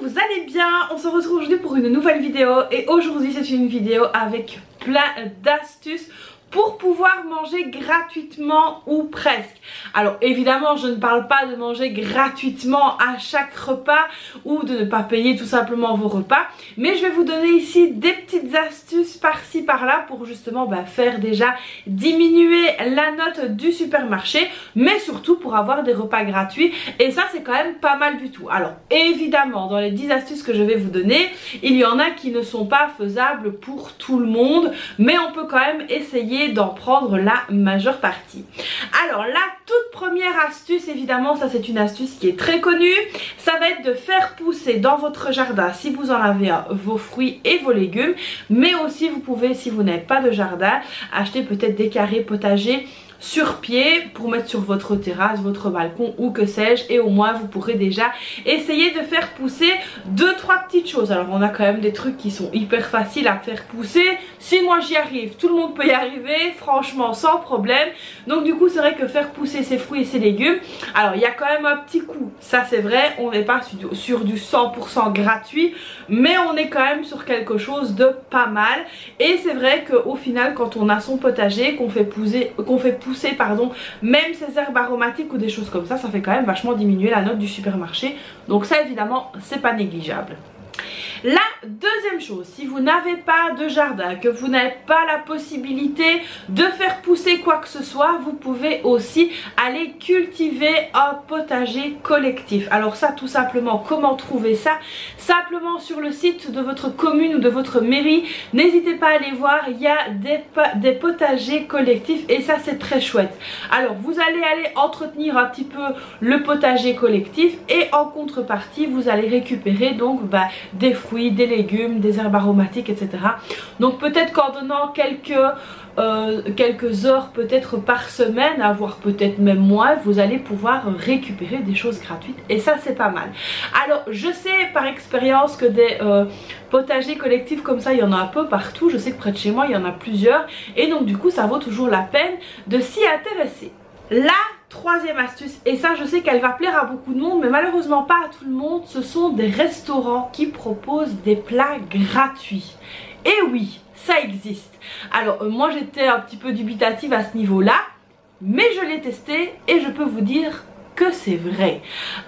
vous allez bien? On se retrouve aujourd'hui pour une nouvelle vidéo et aujourd'hui c'est une vidéo avec plein d'astuces pour pouvoir manger gratuitement ou presque. Alors évidemment je ne parle pas de manger gratuitement à chaque repas ou de ne pas payer tout simplement vos repas, mais je vais vous donner ici des petites astuces par-ci par-là pour justement faire déjà diminuer la note du supermarché, mais surtout pour avoir des repas gratuits, et ça c'est quand même pas mal du tout. Alors évidemment dans les 10 astuces que je vais vous donner, il y en a qui ne sont pas faisables pour tout le monde, mais on peut quand même essayer d'en prendre la majeure partie. Alors la toute première astuce, évidemment ça c'est une astuce qui est très connue, ça va être de faire pousser dans votre jardin, si vous en avez un, vos fruits et vos légumes, mais aussi vous pouvez, si vous n'avez pas de jardin, acheter peut-être des carrés potagers sur pied pour mettre sur votre terrasse, votre balcon ou que sais-je, et au moins vous pourrez déjà essayer de faire pousser 2-3 petites choses. Alors on a quand même des trucs qui sont hyper faciles à faire pousser, si moi j'y arrive, tout le monde peut y arriver franchement sans problème. Donc du coup c'est vrai que faire pousser ses fruits et ses légumes, alors il y a quand même un petit coût, ça c'est vrai, on n'est pas sur du 100% gratuit, mais on est quand même sur quelque chose de pas mal. Et c'est vrai qu'au final quand on a son potager, qu'on fait pousser même ces herbes aromatiques ou des choses comme ça fait quand même vachement diminuer la note du supermarché, donc ça évidemment c'est pas négligeable. La deuxième chose, si vous n'avez pas de jardin, que vous n'avez pas la possibilité de faire pousser quoi que ce soit, vous pouvez aussi aller cultiver un potager collectif. Alors ça tout simplement, comment trouver ça? Simplement sur le site de votre commune ou de votre mairie, n'hésitez pas à aller voir, il y a des potagers collectifs et ça c'est très chouette. Alors vous allez aller entretenir un petit peu le potager collectif et en contrepartie vous allez récupérer donc des fruits, des légumes, des herbes aromatiques, etc. Donc peut-être qu'en donnant quelques heures peut-être par semaine, voire peut-être même moins, vous allez pouvoir récupérer des choses gratuites et ça c'est pas mal. Alors je sais par expérience que des potagers collectifs comme ça il y en a un peu partout, je sais que près de chez moi il y en a plusieurs et donc du coup ça vaut toujours la peine de s'y intéresser. La troisième astuce, et ça je sais qu'elle va plaire à beaucoup de monde mais malheureusement pas à tout le monde, ce sont des restaurants qui proposent des plats gratuits. Et oui, ça existe. Alors moi j'étais un petit peu dubitative à ce niveau là, mais je l'ai testé et je peux vous dire que c'est vrai.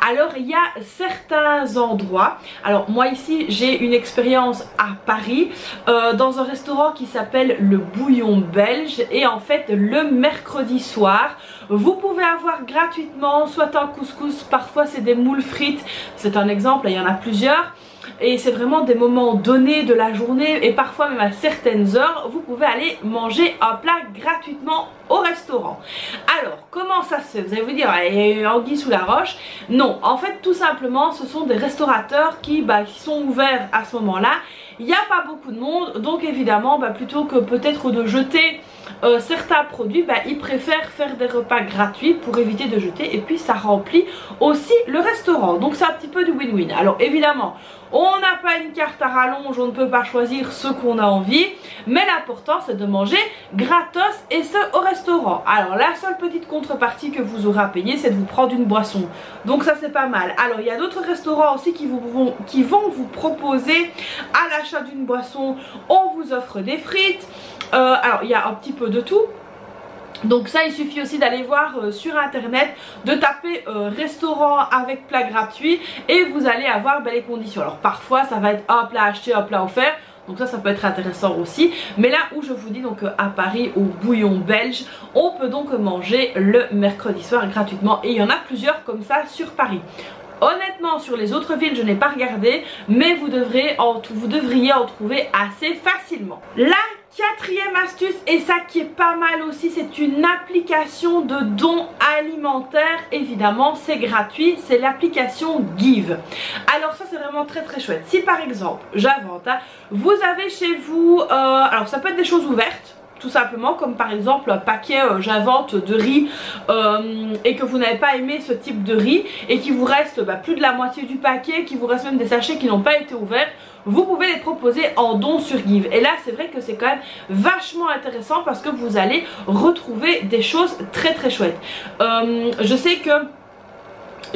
Alors il y a certains endroits, alors moi ici j'ai une expérience à Paris dans un restaurant qui s'appelle le Bouillon Belge, et en fait le mercredi soir vous pouvez avoir gratuitement soit un couscous, parfois c'est des moules frites, c'est un exemple, il y en a plusieurs. Et c'est vraiment des moments donnés de la journée et parfois même à certaines heures vous pouvez aller manger un plat gratuitement au restaurant. Alors comment ça se fait? Vous allez vous dire anguille sous la roche. Non, en fait tout simplement ce sont des restaurateurs qui sont ouverts à ce moment là. Il n'y a pas beaucoup de monde, donc évidemment plutôt que peut-être de jeter certains produits, ils préfèrent faire des repas gratuits pour éviter de jeter, et puis ça remplit aussi le restaurant, donc c'est un petit peu du win-win. Alors évidemment on n'a pas une carte à rallonge, on ne peut pas choisir ce qu'on a envie, mais l'important c'est de manger gratos et ce au restaurant. Alors la seule petite contrepartie que vous aurez à payer c'est de vous prendre une boisson, donc ça c'est pas mal. Alors il y a d'autres restaurants aussi qui vont vous proposer à l'achat d'une boisson, on vous offre des frites. Alors il y a un petit peu de tout. Donc ça il suffit aussi d'aller voir sur internet, de taper restaurant avec plat gratuit et vous allez avoir les conditions. Alors parfois ça va être un plat acheté, un plat offert, donc ça peut être intéressant aussi. Mais là où je vous dis donc à Paris au Bouillon Belge, on peut donc manger le mercredi soir gratuitement et il y en a plusieurs comme ça sur Paris. Honnêtement sur les autres villes je n'ai pas regardé, mais vous devriez en trouver assez facilement. La quatrième astuce, et ça qui est pas mal aussi, c'est une application de dons alimentaires. Évidemment c'est gratuit, c'est l'application Give. Alors ça c'est vraiment très très chouette. Si par exemple j'invente, vous avez chez vous alors ça peut être des choses ouvertes tout simplement, comme par exemple un paquet j'invente de riz et que vous n'avez pas aimé ce type de riz et qu'il vous reste plus de la moitié du paquet, qu'il vous reste même des sachets qui n'ont pas été ouverts, vous pouvez les proposer en don sur Give. Et là c'est vrai que c'est quand même vachement intéressant parce que vous allez retrouver des choses très très chouettes. Je sais que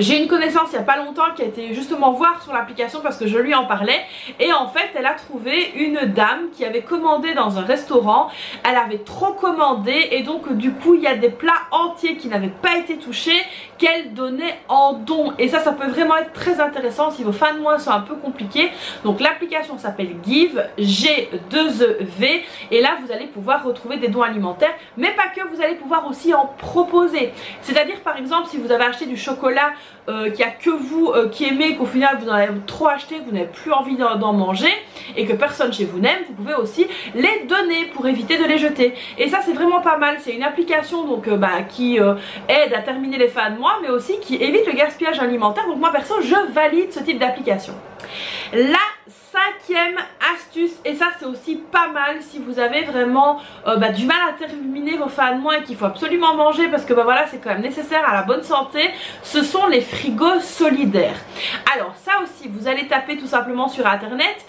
J'ai une connaissance il n'y a pas longtemps qui a été justement voir sur l'application parce que je lui en parlais, et en fait elle a trouvé une dame qui avait commandé dans un restaurant. Elle avait trop commandé et donc du coup il y a des plats entiers qui n'avaient pas été touchés qu'elle donnait en don, et ça peut vraiment être très intéressant si vos fins de mois sont un peu compliqués. Donc l'application s'appelle Give, G2EV, et là vous allez pouvoir retrouver des dons alimentaires, mais pas que, vous allez pouvoir aussi en proposer. C'est-à-dire par exemple si vous avez acheté du chocolat qu'il n'y a que vous qui aimez, qu'au final vous en avez trop acheté, que vous n'avez plus envie d'en manger et que personne chez vous n'aime, vous pouvez aussi les donner pour éviter de les jeter. Et ça c'est vraiment pas mal, c'est une application donc qui aide à terminer les fins de mois, mais aussi qui évite le gaspillage alimentaire. Donc moi perso je valide ce type d'application. La cinquième astuce, et ça c'est aussi pas mal si vous avez vraiment du mal à terminer vos fins de mois et qu'il faut absolument manger parce que voilà c'est quand même nécessaire à la bonne santé, ce sont les frigos solidaires. Alors ça aussi vous allez taper tout simplement sur internet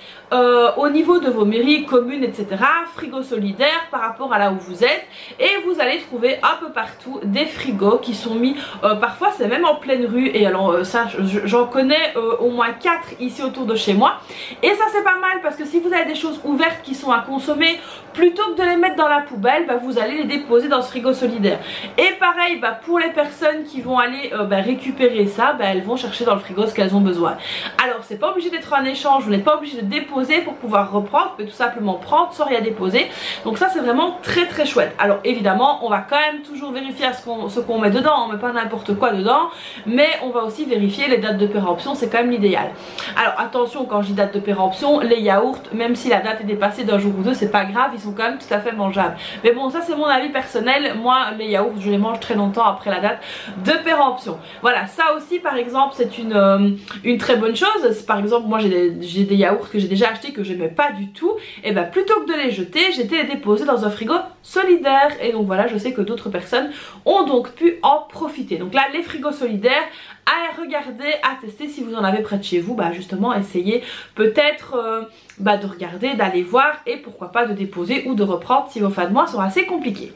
au niveau de vos mairies, communes, etc. frigo solidaire par rapport à là où vous êtes, et vous allez trouver un peu partout des frigos qui sont mis, parfois c'est même en pleine rue, et alors ça j'en connais au moins 4 ici autour de chez moi, et ça c'est pas mal parce que si vous avez des choses ouvertes qui sont à consommer, plutôt que de les mettre dans la poubelle, vous allez les déposer dans ce frigo solidaire. Et pareil pour les personnes qui vont aller récupérer ça, elles vont chercher dans le frigo ce qu'elles ont besoin. Alors c'est pas obligé d'être un échange, vous n'êtes pas obligé de déposer pour pouvoir reprendre, vous pouvez tout simplement prendre sans rien déposer. Donc ça c'est vraiment très très chouette. Alors évidemment on va quand même toujours vérifier ce qu'on met dedans, on met pas n'importe quoi dedans, mais on va aussi vérifier les dates de péremption, c'est quand même l'idéal. Alors attention, quand je dis date de péremption, les yaourts, même si la date est dépassée d'un jour ou deux, c'est pas grave, ils sont quand même tout à fait mangeables. Mais bon, ça c'est mon avis personnel, moi les yaourts je les mange très longtemps après la date de péremption. Voilà, ça aussi par exemple c'est une très bonne chose. Par exemple moi j'ai des yaourts que j'ai déjà achetés que j'aimais pas du tout, et plutôt que de les jeter, j'étais les déposer dans un frigo solidaire, et donc voilà, je sais que d'autres personnes ont donc pu en profiter. Donc là les frigos solidaires, à regarder, à tester si vous en avez près de chez vous, justement essayez peut-être de regarder, d'aller voir, et pourquoi pas de déposer ou de reprendre si vos fins de mois sont assez compliqués.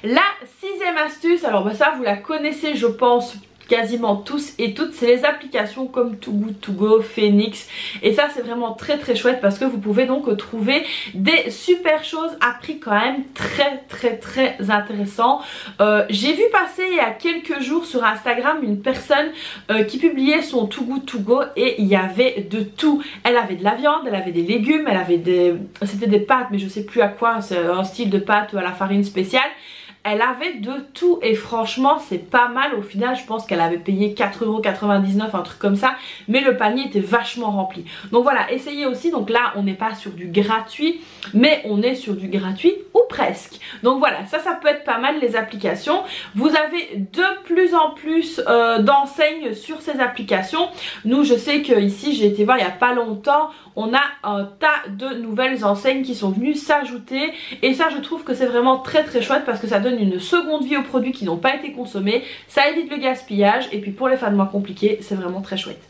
La sixième astuce, alors ça vous la connaissez je pense quasiment tous et toutes, c'est les applications comme Too Good To Go, Phoenix, et ça c'est vraiment très très chouette parce que vous pouvez donc trouver des super choses à prix quand même très très très intéressant. J'ai vu passer il y a quelques jours sur Instagram une personne qui publiait son Too Good To Go, et il y avait de tout. Elle avait de la viande, elle avait des légumes, elle avait c'était des pâtes mais je sais plus à quoi, c'est un style de pâte à la farine spéciale. Elle avait de tout et franchement c'est pas mal. Au final je pense qu'elle avait payé 4,99 €, un truc comme ça, mais le panier était vachement rempli. Donc voilà, essayez aussi. Donc là on n'est pas sur du gratuit, mais on est sur du gratuit ou presque. Donc voilà, ça peut être pas mal les applications. Vous avez de plus en plus d'enseignes sur ces applications. Nous je sais que ici j'ai été voir il y a pas longtemps, on a un tas de nouvelles enseignes qui sont venues s'ajouter, et ça je trouve que c'est vraiment très très chouette parce que ça donne une seconde vie aux produits qui n'ont pas été consommés, ça évite le gaspillage, et puis pour les fins de mois compliqués c'est vraiment très chouette.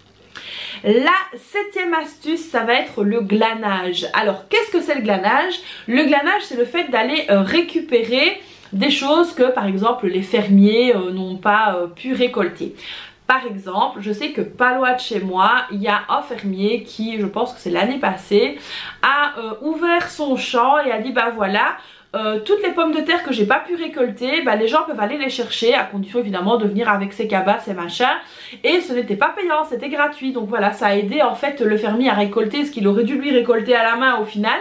La septième astuce, ça va être le glanage. Alors qu'est-ce que c'est le glanage? Le glanage c'est le fait d'aller récupérer des choses que par exemple les fermiers n'ont pas pu récolter. Par exemple, je sais que pas loin de chez moi, il y a un fermier qui, je pense que c'est l'année passée, a ouvert son champ et a dit voilà, toutes les pommes de terre que j'ai pas pu récolter, les gens peuvent aller les chercher, à condition évidemment de venir avec ses cabasses et machin, et ce n'était pas payant, c'était gratuit. Donc voilà, ça a aidé en fait le fermier à récolter ce qu'il aurait dû lui récolter à la main au final,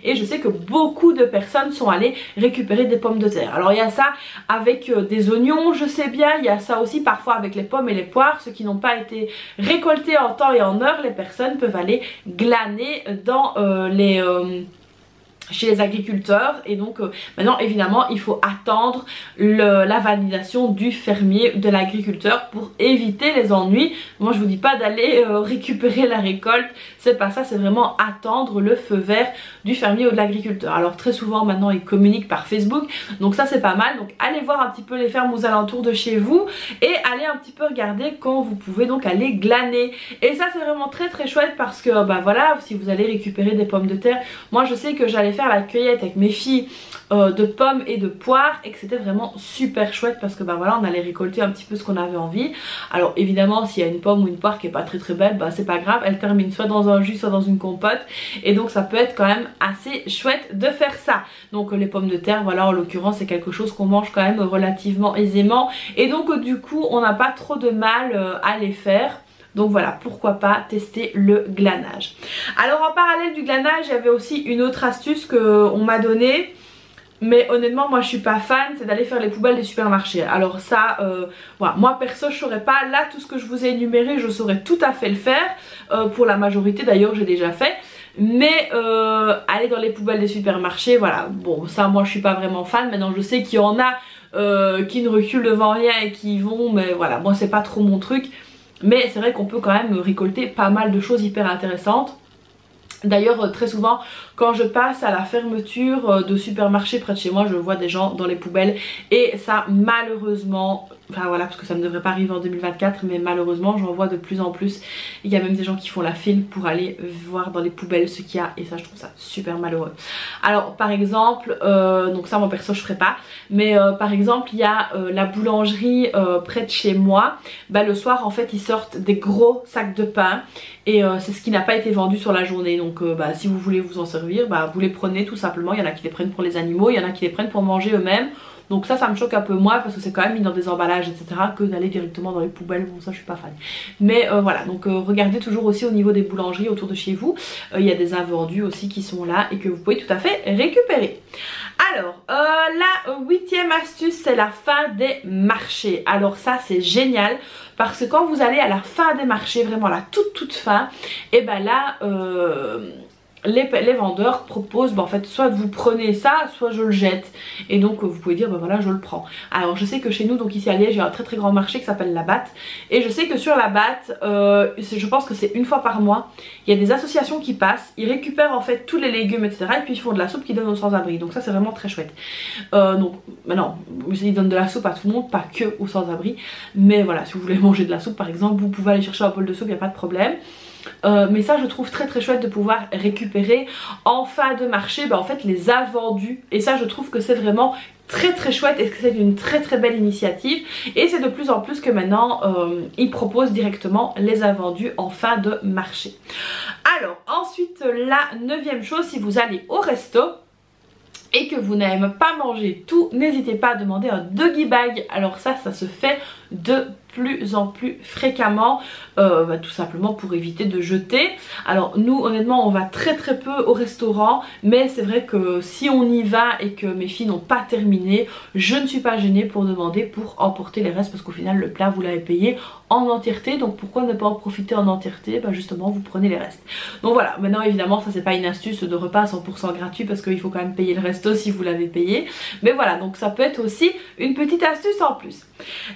et je sais que beaucoup de personnes sont allées récupérer des pommes de terre. Alors il y a ça avec des oignons, je sais bien, il y a ça aussi parfois avec les pommes et les poires, ceux qui n'ont pas été récoltés en temps et en heure, les personnes peuvent aller glaner dans chez les agriculteurs, et donc maintenant évidemment il faut attendre la validation du fermier, de l'agriculteur, pour éviter les ennuis. Moi je vous dis pas d'aller récupérer la récolte, c'est pas ça, c'est vraiment attendre le feu vert du fermier ou de l'agriculteur. Alors très souvent maintenant ils communiquent par Facebook, donc ça c'est pas mal. Donc allez voir un petit peu les fermes aux alentours de chez vous, et allez un petit peu regarder quand vous pouvez donc aller glaner, et ça c'est vraiment très très chouette parce que voilà, si vous allez récupérer des pommes de terre, moi je sais que j'allais faire faire la cueillette avec mes filles de pommes et de poires et que c'était vraiment super chouette parce que bah voilà, on allait récolter un petit peu ce qu'on avait envie. Alors évidemment s'il y a une pomme ou une poire qui est pas très belle, bah c'est pas grave, elle termine soit dans un jus soit dans une compote et donc ça peut être quand même assez chouette de faire ça. Donc les pommes de terre, voilà, en l'occurrence c'est quelque chose qu'on mange quand même relativement aisément et donc du coup on n'a pas trop de mal à les faire. Donc voilà, pourquoi pas tester le glanage. Alors en parallèle du glanage, il y avait aussi une autre astuce qu'on m'a donnée. Mais honnêtement moi je suis pas fan, c'est d'aller faire les poubelles des supermarchés. Alors ça, voilà, moi perso je saurais pas, là tout ce que je vous ai énuméré je saurais tout à fait le faire. Pour la majorité d'ailleurs j'ai déjà fait. Mais aller dans les poubelles des supermarchés, voilà, bon ça moi je suis pas vraiment fan. Maintenant je sais qu'il y en a qui ne reculent devant rien et qui y vont, mais voilà, moi c'est pas trop mon truc. Mais c'est vrai qu'on peut quand même récolter pas mal de choses hyper intéressantes. D'ailleurs très souvent quand je passe à la fermeture de supermarché près de chez moi, je vois des gens dans les poubelles et ça malheureusement, enfin voilà, parce que ça ne devrait pas arriver en 2024 mais malheureusement j'en vois de plus en plus. Il y a même des gens qui font la file pour aller voir dans les poubelles ce qu'il y a et ça je trouve ça super malheureux. Alors par exemple, donc ça moi perso je ferai pas, mais par exemple il y a la boulangerie près de chez moi, bah, le soir en fait ils sortent des gros sacs de pain et c'est ce qui n'a pas été vendu sur la journée. Donc bah, si vous voulez vous en servir, bah, vous les prenez tout simplement. Il y en a qui les prennent pour les animaux, il y en a qui les prennent pour manger eux-mêmes. Donc ça me choque un peu moins parce que c'est quand même mis dans des emballages etc. que d'aller directement dans les poubelles. Bon ça je suis pas fan. Mais voilà, donc regardez toujours aussi au niveau des boulangeries autour de chez vous. Il y a des invendus aussi qui sont là et que vous pouvez tout à fait récupérer. Alors la 8e astuce c'est la fin des marchés. Alors ça c'est génial parce que quand vous allez à la fin des marchés, vraiment la toute fin, et ben là les vendeurs proposent en fait soit vous prenez ça soit je le jette et donc vous pouvez dire ben voilà je le prends. Alors je sais que chez nous donc ici à Liège il y a un très grand marché qui s'appelle la Batte et je sais que sur la Batte je pense que c'est une fois par mois il y a des associations qui passent, ils récupèrent en fait tous les légumes etc et puis ils font de la soupe qu'ils donnent aux sans-abri, donc ça c'est vraiment très chouette. Donc maintenant ils donnent de la soupe à tout le monde, pas que aux sans-abri, mais voilà si vous voulez manger de la soupe par exemple vous pouvez aller chercher un bol de soupe, il n'y a pas de problème. Mais ça je trouve très chouette de pouvoir récupérer en fin de marché en fait les invendus et ça je trouve que c'est vraiment très chouette et que c'est une très belle initiative et c'est de plus en plus que maintenant ils proposent directement les invendus en fin de marché. Alors ensuite la 9e chose, si vous allez au resto et que vous n'aimez pas manger tout, n'hésitez pas à demander un doggy bag. Alors ça se fait de plus en plus fréquemment, tout simplement pour éviter de jeter. Alors nous honnêtement on va très peu au restaurant, mais c'est vrai que si on y va et que mes filles n'ont pas terminé, je ne suis pas gênée pour demander pour emporter les restes parce qu'au final le plat vous l'avez payé en entièreté, donc pourquoi ne pas en profiter en entièreté, justement vous prenez les restes. Donc voilà, maintenant évidemment ça c'est pas une astuce de repas 100% gratuit parce qu'il faut quand même payer le resto si vous l'avez payé, mais voilà, donc ça peut être aussi une petite astuce en plus.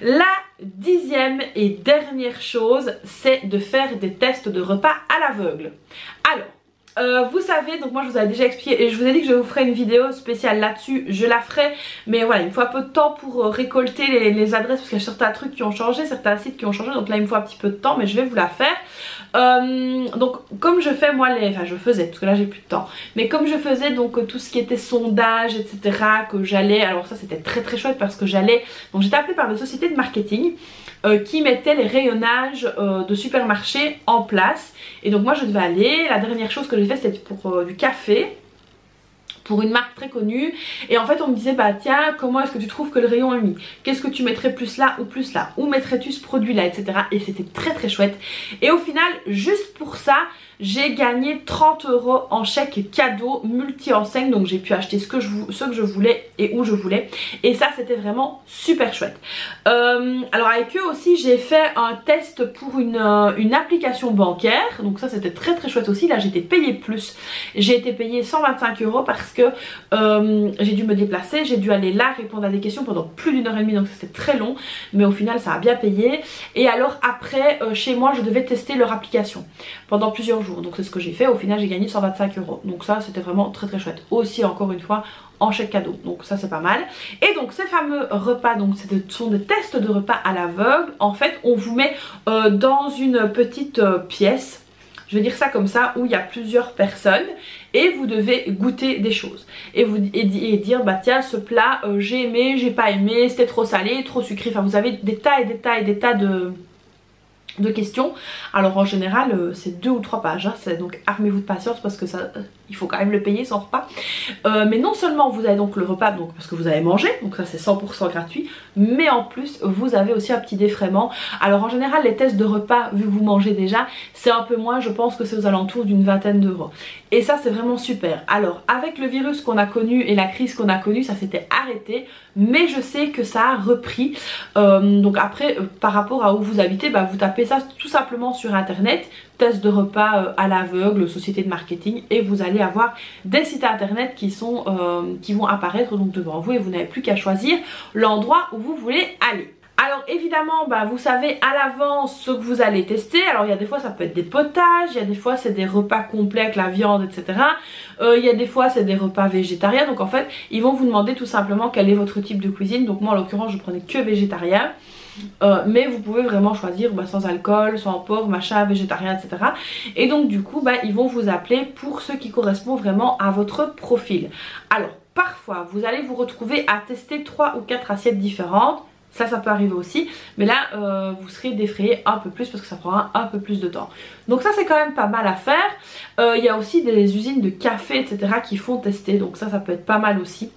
La 10e et dernière chose, c'est de faire des tests de repas à l'aveugle. Alors vous savez, donc moi je vous avais déjà expliqué et je vous ai dit que je vous ferai une vidéo spéciale là-dessus, je la ferai, mais voilà il me faut un peu de temps pour récolter les adresses parce qu'il y a certains trucs qui ont changé, certains sites qui ont changé, donc là il me faut un petit peu de temps mais je vais vous la faire. Donc comme je fais moi je faisais parce que là j'ai plus de temps, mais comme je faisais donc tout ce qui était sondage etc, que j'allais, alors ça c'était très chouette parce que donc j'étais appelée par des sociétés de marketing qui mettaient les rayonnages de supermarchés en place et donc moi je devais aller, la dernière chose que j'ai fait c'était pour du café pour une marque très connue et en fait on me disait tiens comment est-ce que tu trouves que le rayon est mis, qu'est-ce que tu mettrais plus là ou plus là, où mettrais-tu ce produit là etc, et c'était très chouette et au final juste pour ça j'ai gagné 30 € en chèque cadeau multi-enseigne, donc j'ai pu acheter ce que je voulais et où je voulais et ça c'était vraiment super chouette. Alors avec eux aussi j'ai fait un test pour une application bancaire, donc ça c'était très chouette aussi. Là j'ai été payée plus, j'ai été payée 125 € parce que j'ai dû me déplacer, j'ai dû aller là répondre à des questions pendant plus d'1h30, donc c'était très long mais au final ça a bien payé. Et alors après chez moi je devais tester leur application pendant plusieurs jours, donc c'est ce que j'ai fait. Au final j'ai gagné 125 €, donc ça c'était vraiment très chouette aussi, encore une fois en chèque cadeau, donc ça c'est pas mal. Et donc ces fameux repas, donc ce sont des tests de repas à l'aveugle. En fait on vous met dans une petite pièce, je vais dire ça comme ça, où il y a plusieurs personnes et vous devez goûter des choses et dire bah tiens ce plat j'ai aimé, j'ai pas aimé, c'était trop salé, trop sucré, enfin vous avez des tas et des tas et des tas de questions. Alors en général c'est 2 ou 3 pages hein. Donc armez-vous de patience parce que ça il faut quand même le payer son repas. Mais non seulement vous avez donc le repas donc, parce que vous avez mangé, donc ça c'est 100% gratuit, mais en plus vous avez aussi un petit défraiement. Alors en général les tests de repas, vu que vous mangez déjà, c'est un peu moins, je pense que c'est aux alentours d'une vingtaine d'euros. Et ça c'est vraiment super. Alors avec le virus qu'on a connu et la crise qu'on a connue, ça s'était arrêté, mais je sais que ça a repris. Donc après par rapport à où vous habitez, bah, vous tapez ça tout simplement sur internet, test de repas à l'aveugle, société de marketing, et vous allez avoir des sites internet qui vont apparaître donc devant vous et vous n'avez plus qu'à choisir l'endroit où vous voulez aller. Alors évidemment bah, vous savez à l'avance ce que vous allez tester. Alors il y a des fois ça peut être des potages, il y a des fois c'est des repas complets avec la viande etc. Il y a des fois c'est des repas végétariens. Donc en fait ils vont vous demander tout simplement quel est votre type de cuisine. Donc moi en l'occurrence je prenais que végétarien. Mais vous pouvez vraiment choisir bah, sans alcool, sans porc, machin, végétarien, etc. Et donc du coup bah, ils vont vous appeler pour ce qui correspond vraiment à votre profil. Alors parfois vous allez vous retrouver à tester 3 ou 4 assiettes différentes. Ça peut arriver aussi, mais là vous serez défrayé un peu plus parce que ça prendra un peu plus de temps. Donc ça c'est quand même pas mal à faire. Il y a aussi des usines de café etc qui font tester, donc ça peut être pas mal aussi.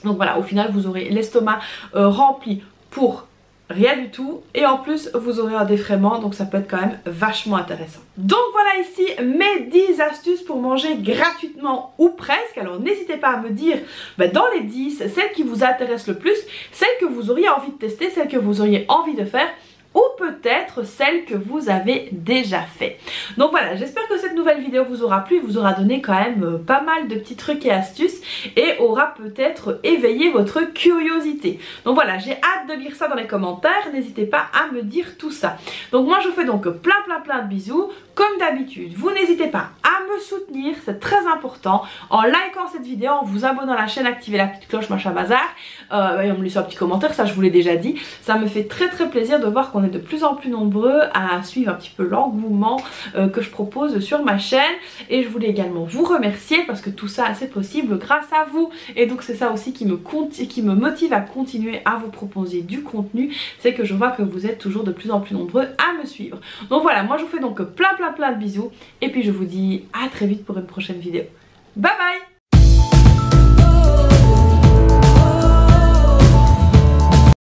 Donc voilà, au final vous aurez l'estomac rempli pour rien du tout et en plus vous aurez un défraiement, donc ça peut être quand même vachement intéressant. Donc voilà ici mes 10 astuces pour manger gratuitement ou presque. Alors n'hésitez pas à me dire dans les 10 celles qui vous intéressent le plus, celles que vous auriez envie de tester, celles que vous auriez envie de faire, ou peut-être celle que vous avez déjà fait. Donc voilà, j'espère que cette nouvelle vidéo vous aura plu, vous aura donné quand même pas mal de petits trucs et astuces et aura peut-être éveillé votre curiosité. Donc voilà, j'ai hâte de lire ça dans les commentaires, n'hésitez pas à me dire tout ça. Donc moi je vous fais donc plein de bisous. Comme d'habitude, vous n'hésitez pas à me soutenir, c'est très important, en likant cette vidéo, en vous abonnant à la chaîne, activez la petite cloche, machin bazar, et en me laissant un petit commentaire, ça je vous l'ai déjà dit. Ça me fait très plaisir de voir qu'on est de plus en plus nombreux à suivre un petit peu l'engouement que je propose sur ma chaîne. Et je voulais également vous remercier parce que tout ça c'est possible grâce à vous. Et donc c'est ça aussi qui me motive à continuer à vous proposer du contenu, c'est que je vois que vous êtes toujours de plus en plus nombreux à me suivre. Donc voilà, moi je vous fais donc plein de bisous et puis je vous dis à très vite pour une prochaine vidéo. Bye bye.